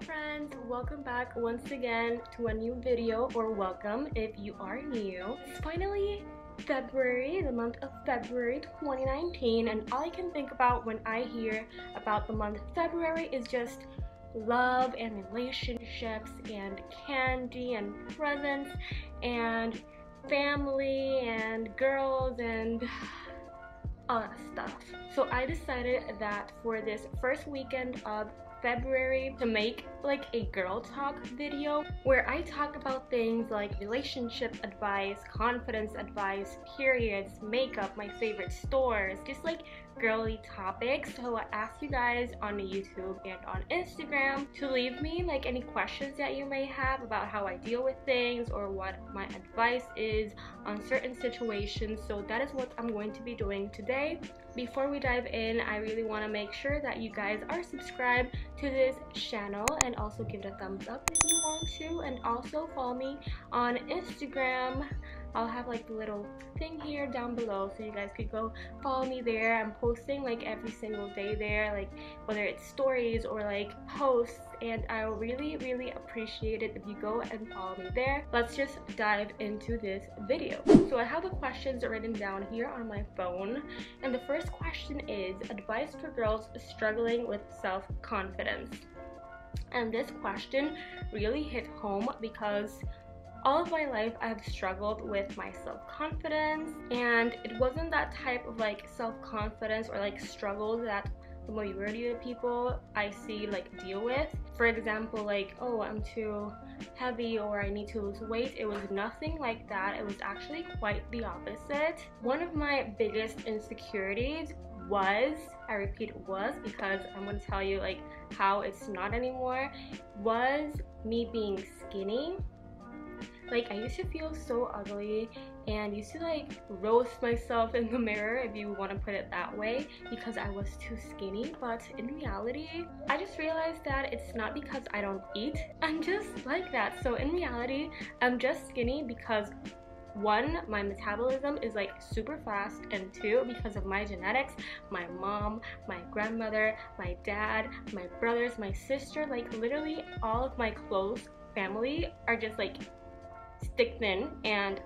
friends, welcome back once again to a new video, or welcome if you are new. It's finally February, the month of February 2019, and all I can think about when I hear about the month of February is just love and relationships and candy and presents and family and girls and all that stuff. So I decided that for this first weekend of February to make like a girl talk video where I talk about things like relationship advice, confidence advice, periods, makeup, my favorite stores, just like girly topics. So I asked you guys on YouTube and on Instagram to leave me like any questions that you may have about how I deal with things or what my advice is on certain situations. So that is what I'm going to be doing today. Before we dive in, I really want to make sure that you guys are subscribed to this channel and also give it a thumbs up if you want to, and also follow me on Instagram. I'll have like the little thing here down below so you guys could go follow me there. I'm posting like every single day there, like whether it's stories or like posts, and I will really appreciate it if you go and follow me there. Let's just dive into this video. So I have the questions written down here on my phone, and the first question is advice for girls struggling with self-confidence. And this question really hit home because all of my life I've struggled with my self-confidence, and it wasn't that type of like self-confidence or like struggle that the majority of people I see like deal with. For example, like, oh, I'm too heavy or I need to lose weight. It was nothing like that. It was actually quite the opposite. One of my biggest insecurities was, I repeat was, because I'm going to tell you like how it's not anymore, was me being skinny. Like, I used to feel so ugly and used to like roast myself in the mirror, if you want to put it that way, because I was too skinny. But in reality, I just realized that it's not because I don't eat, I'm just like that. So in reality, I'm just skinny because one, my metabolism is like super fast, and two, because of my genetics, my mom, my grandmother, my dad, my brothers, my sister, like literally all of my close family are just like stick thin, and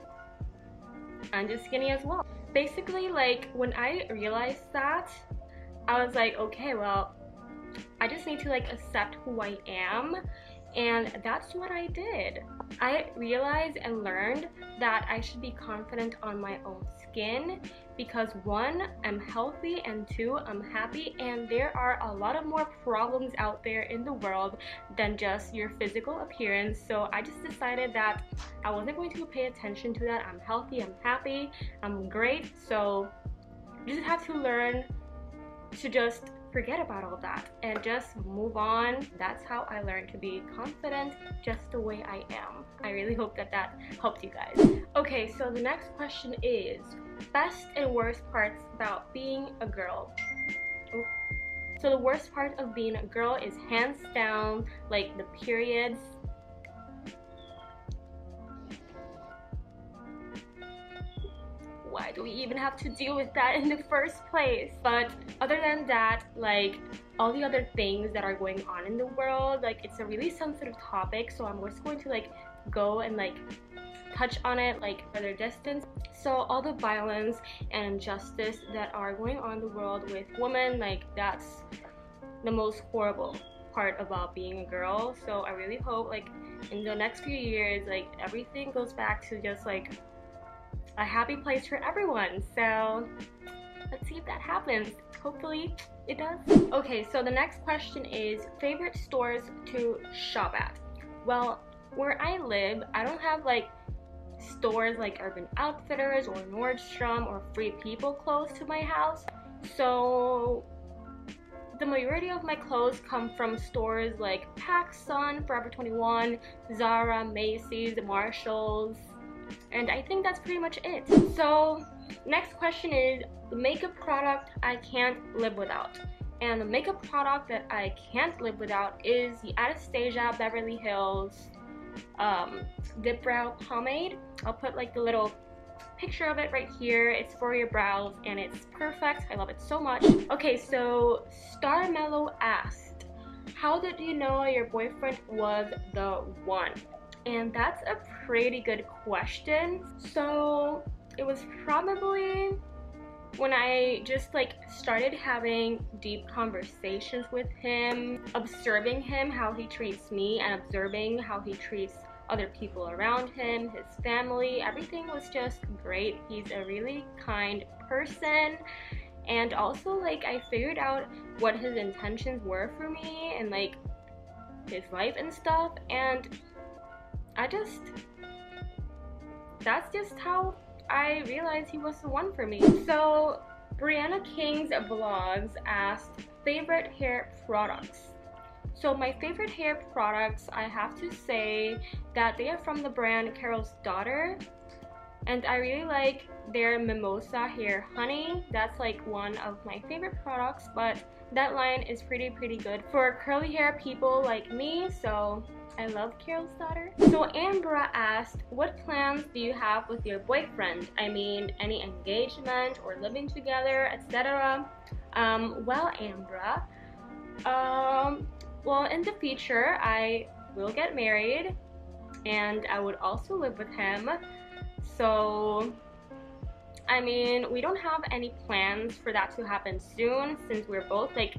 I'm just skinny as well. Basically, like when I realized that, I was like, okay, well, I just need to like accept who I am, and that's what I did. I realized and learned that I should be confident on my own skin because one, I'm healthy, and two, I'm happy, and there are a lot of more problems out there in the world than just your physical appearance. So I just decided that I wasn't going to pay attention to that. I'm healthy, I'm happy, I'm great. So you just have to learn to just forget about all that and just move on. That's how I learned to be confident just the way I am. I really hope that that helped you guys. Okay, so the next question is best and worst parts about being a girl. Ooh. So the worst part of being a girl is hands down like the periods. Why do we even have to deal with that in the first place? But other than that, like all the other things that are going on in the world, like it's a really sensitive topic, so I'm just going to like go and like touch on it like further distance. So all the violence and injustice that are going on in the world with women, like that's the most horrible part about being a girl. So I really hope like in the next few years, like everything goes back to just like a happy place for everyone. So let's see if that happens. Hopefully it does. Okay, so the next question is favorite stores to shop at. Well, where I live, I don't have like stores like Urban Outfitters or Nordstrom or Free People close to my house. So the majority of my clothes come from stores like PacSun, Forever 21, Zara, Macy's, Marshalls, and I think that's pretty much it. So next question is the makeup product I can't live without. And the makeup product that I can't live without is the Anastasia Beverly Hills Dip Brow Pomade. I'll put like the little picture of it right here. It's for your brows and it's perfect. I love it so much. Okay, so Star Mellow asked, How did you know your boyfriend was the one? And that's a pretty good question. So it was probably when I just like started having deep conversations with him, observing him, how he treats me, and observing how he treats other people around him, his family. Everything was just great. He's a really kind person. And also, like, I figured out what his intentions were for me and like his life and stuff, and that's just how I realized he was the one for me. So Brianna King's vlogs asked favorite hair products. So my favorite hair products, I have to say that they are from the brand Carol's Daughter, and I really like their Mimosa Hair Honey. That's like one of my favorite products, but that line is pretty good for curly hair people like me, so I love Carol's Daughter. So Ambra asked, what plans do you have with your boyfriend? I mean, any engagement or living together, etc. Well, Ambra, well, in the future, I will get married, and I would also live with him. So, I mean, we don't have any plans for that to happen soon, since we're both like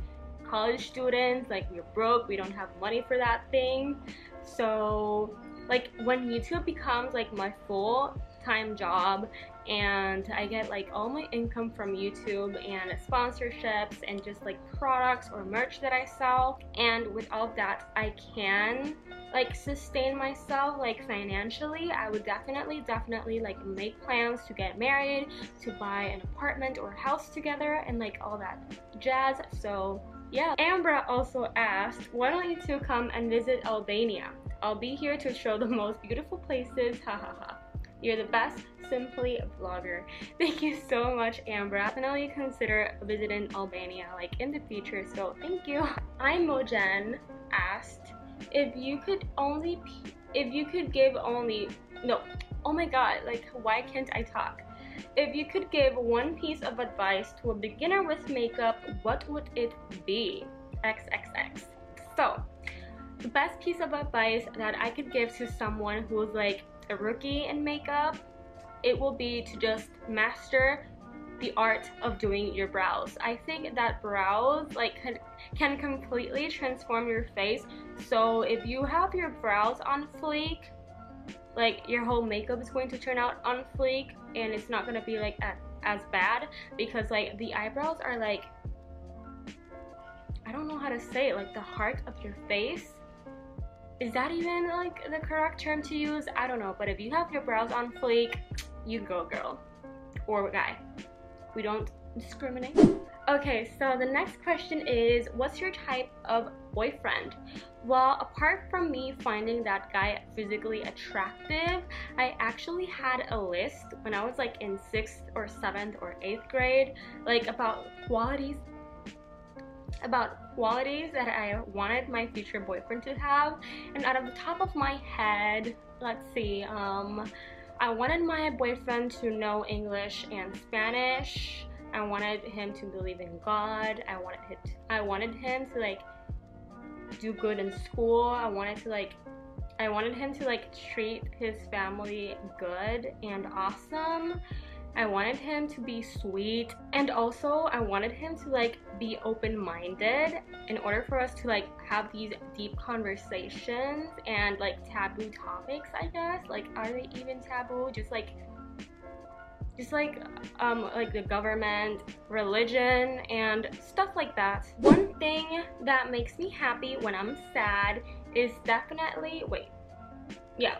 college students, like we're broke, we don't have money for that thing. So like when YouTube becomes like my full-time job and I get like all my income from YouTube and sponsorships and just like products or merch that I sell, and with all of that I can like sustain myself like financially, I would definitely like make plans to get married, to buy an apartment or house together and like all that jazz. So yeah. Ambra also asked, why don't you two come and visit Albania? I'll be here to show the most beautiful places, hahaha. You're the best, simply a vlogger. Thank you so much, Ambra. Definitely consider visiting Albania like in the future, so thank you. Imogen asked, if you could give only, no, oh my god, like why can't I talk? If you could give one piece of advice to a beginner with makeup, what would it be? XXX. So, the best piece of advice that I could give to someone who's like a rookie in makeup, it will be to just master the art of doing your brows. I think that brows like can completely transform your face. So if you have your brows on fleek, like your whole makeup is going to turn out on fleek, and it's not gonna be like as bad, because like the eyebrows are like, I don't know how to say it, like the heart of your face. Is that even like the correct term to use? I don't know, but if you have your brows on fleek, you go girl or guy. We don't discriminate. Okay, so the next question is, what's your type of boyfriend? Well, apart from me finding that guy physically attractive, I actually had a list when I was like in 6th or 7th or 8th grade, like about qualities that I wanted my future boyfriend to have. And out of the top of my head, let's see, I wanted my boyfriend to know English and Spanish. I wanted him to believe in God. I wanted him to like do good in school. I wanted him to like treat his family good and awesome. I wanted him to be sweet, and also I wanted him to like be open-minded in order for us to like have these deep conversations and like taboo topics, I guess. Like, are they even taboo? Just like the government, religion, and stuff like that. One thing that makes me happy when I'm sad is definitely,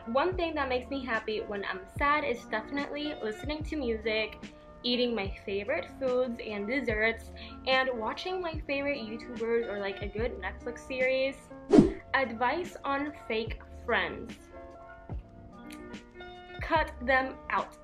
one thing that makes me happy when I'm sad is definitely listening to music, eating my favorite foods and desserts, and watching my favorite YouTubers or like a good Netflix series. Advice on fake friends. Cut them out.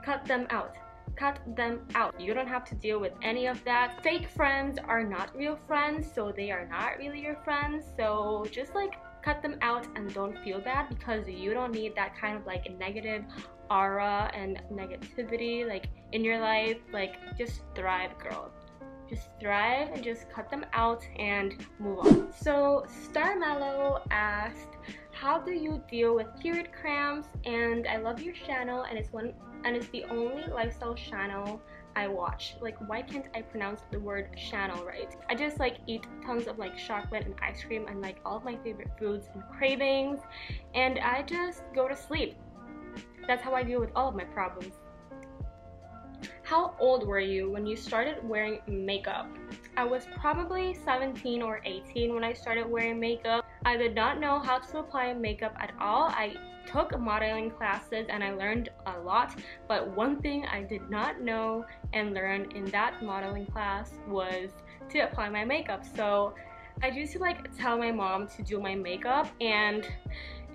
Cut them out. Cut them out. You don't have to deal with any of that. Fake friends are not real friends, so they are not really your friends. So just like cut them out and don't feel bad, because you don't need that kind of like negative aura and negativity like in your life. Like, just thrive, girl. just thrive and just cut them out and move on. So Starmellow asked, how do you deal with period cramps? And I love your channel, and it's the only lifestyle channel I watch. Like, why can't I pronounce the word channel right? I just like eat tons of like chocolate and ice cream and like all of my favorite foods and cravings, and I just go to sleep. That's how I deal with all of my problems. How old were you when you started wearing makeup? I was probably 17 or 18 when I started wearing makeup. I did not know how to apply makeup at all. I took modeling classes and I learned a lot, but one thing I did not know and learn in that modeling class was to apply my makeup. So I used to like tell my mom to do my makeup, and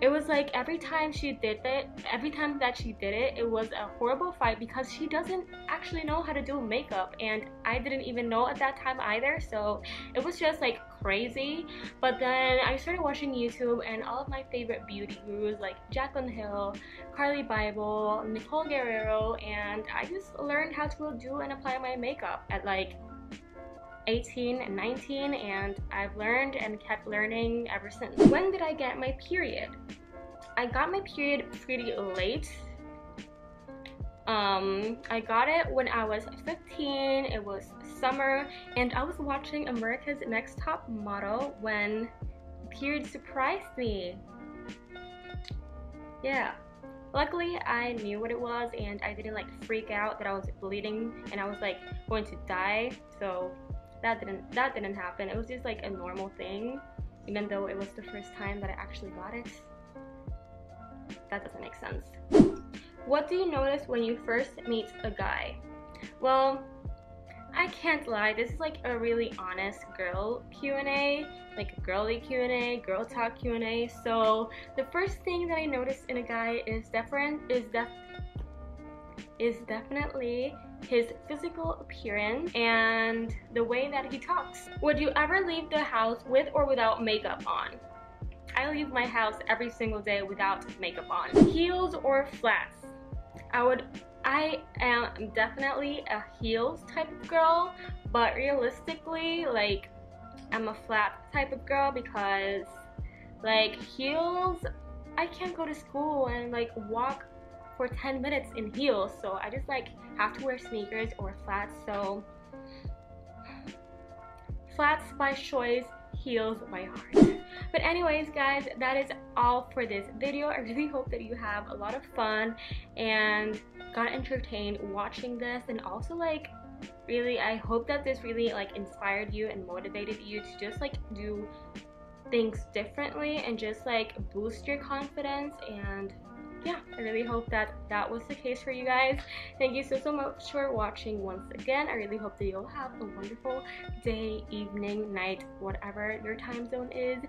it was like every time that she did it, it was a horrible fight because she doesn't actually know how to do makeup, and I didn't even know at that time either, so it was just like crazy. But then I started watching YouTube, and all of my favorite beauty gurus like Jaclyn Hill, Carly Bible, Nicole Guerrero, and I just learned how to do and apply my makeup at like 18 and 19, and I've learned and kept learning ever since. When did I get my period? I got my period pretty late. I got it when I was 15. It was summer, and I was watching America's Next Top Model when period surprised me. Yeah. Luckily, I knew what it was, and I didn't like freak out that I was bleeding and I was like going to die. So that didn't happen. It was just like a normal thing, even though it was the first time that I actually got it. That doesn't make sense. What do you notice when you first meet a guy? Well, I can't lie, this is like a really honest girl Q&A, like a girly Q&A, girl talk Q&A. So the first thing that I noticed in a guy is definitely his physical appearance and the way that he talks. Would you ever leave the house with or without makeup on? I leave my house every single day without makeup on. Heels or flats? I am definitely a heels type of girl, but realistically, like, I'm a flat type of girl because like heels, I can't go to school and like walk for 10 minutes in heels, so I just like have to wear sneakers or flats. So flats by choice, heels by heart. But anyways guys, that is all for this video. I really hope that you have a lot of fun and got entertained watching this, and also like really I hope that this really like inspired you and motivated you to just like do things differently and just like boost your confidence. And yeah, I really hope that that was the case for you guys. Thank you so much for watching once again. I really hope that you'll have a wonderful day, evening, night, whatever your time zone is.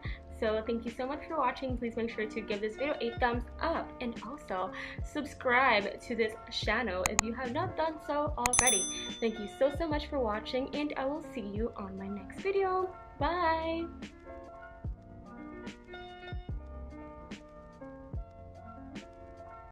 So thank you so much for watching. Please make sure to give this video a thumbs up, and also subscribe to this channel if you have not done so already. Thank you so much for watching, and I will see you on my next video. Bye!